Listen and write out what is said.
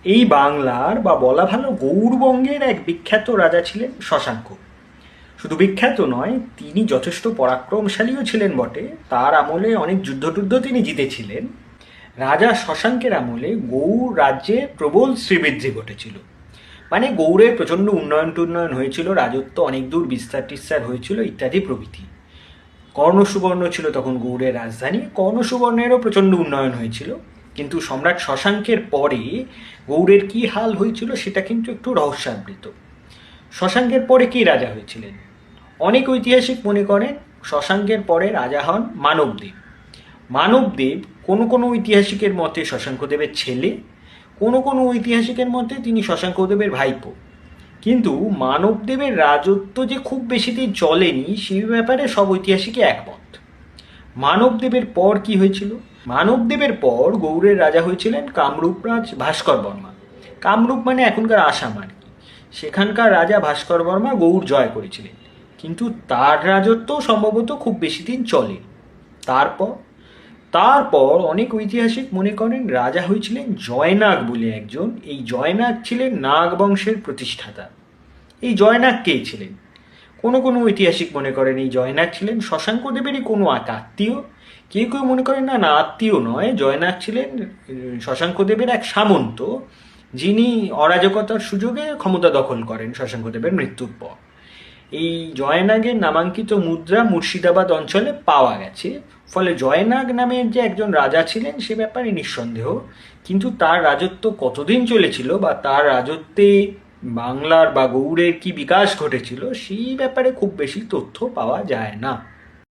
এই বাংলার বা বলা ভালো গৌড়বঙ্গের এক বিখ্যাত রাজা ছিলেন শশাঙ্ক। শুধু বিখ্যাত নয়, তিনি যথেষ্ট পরাক্রমশালীও ছিলেন বটে। তার আমলে অনেক যুদ্ধ তিনি জিতেছিলেন। রাজা শশাঙ্কের আমলে গৌড় রাজ্যে প্রবল শ্রীবৃদ্ধি ঘটেছিল। মানে গৌড়ের প্রচণ্ড উন্নয়ন হয়েছিল, রাজত্ব অনেক দূর বিস্তার টিস্তার হয়েছিল ইত্যাদি প্রভৃতি। কর্ণসুবর্ণ ছিল তখন গৌড়ের রাজধানী। কর্ণসুবর্ণেরও প্রচণ্ড উন্নয়ন হয়েছিল। কিন্তু সম্রাট শশাঙ্কের পরে গৌড়ের কি হাল হয়েছিল সেটা কিন্তু একটু রহস্যাবৃত। শশাঙ্কের পরে কি রাজা হয়েছিলেন? অনেক ঐতিহাসিক মনে করেন শশাঙ্কের পরে রাজা হন মানবদেব। মানবদেব কোনো ঐতিহাসিকের মতে শশাঙ্কদেবের ছেলে, কোনো ঐতিহাসিকের মতে তিনি শশাঙ্কদেবের ভাইপো। কিন্তু মানবদেবের রাজত্ব যে খুব বেশি দিন চলেনি সেই ব্যাপারে সব ঐতিহাসিকই একমত। মানবদেবের পর কি হয়েছিল? মানবদেবের পর গৌড়ের রাজা হয়েছিলেন কামরূপরাজ ভাস্কর বর্মা। কামরূপ মানে এখনকার আসাম আর কি। সেখানকার রাজা ভাস্কর বর্মা গৌড় জয় করেছিলেন, কিন্তু তার রাজত্ব সম্ভবত খুব বেশি দিন চলে। তারপর তারপর অনেক ঐতিহাসিক মনে করেন রাজা হয়েছিলেন জয়নাগ বলে একজন। এই জয়নাগ ছিলেন নাগ বংশের প্রতিষ্ঠাতা। এই জয়নাগ কে ছিলেন? কোনো ঐতিহাসিক মনে করেন এই জয়নাগ ছিলেন শশাঙ্কদেবেরই কোনো এক আত্মীয়। কেউ মনে করেন না আত্মীয় নয়, জয়নাগ ছিলেন শশাঙ্কদেবের এক সামন্ত, যিনি অরাজকতার সুযোগে ক্ষমতা দখল করেন শশাঙ্কদেবের মৃত্যুর পর। এই জয়নাগের নামাঙ্কিত মুদ্রা মুর্শিদাবাদ অঞ্চলে পাওয়া গেছে। ফলে জয়নাগ নামের যে একজন রাজা ছিলেন সে ব্যাপারে নিঃসন্দেহ। কিন্তু তার রাজত্ব কতদিন চলেছিল বা তার রাজত্বে বাংলার বা গৌড়ের কি বিকাশ ঘটেছিল সেই ব্যাপারে খুব বেশি তথ্য পাওয়া যায় না।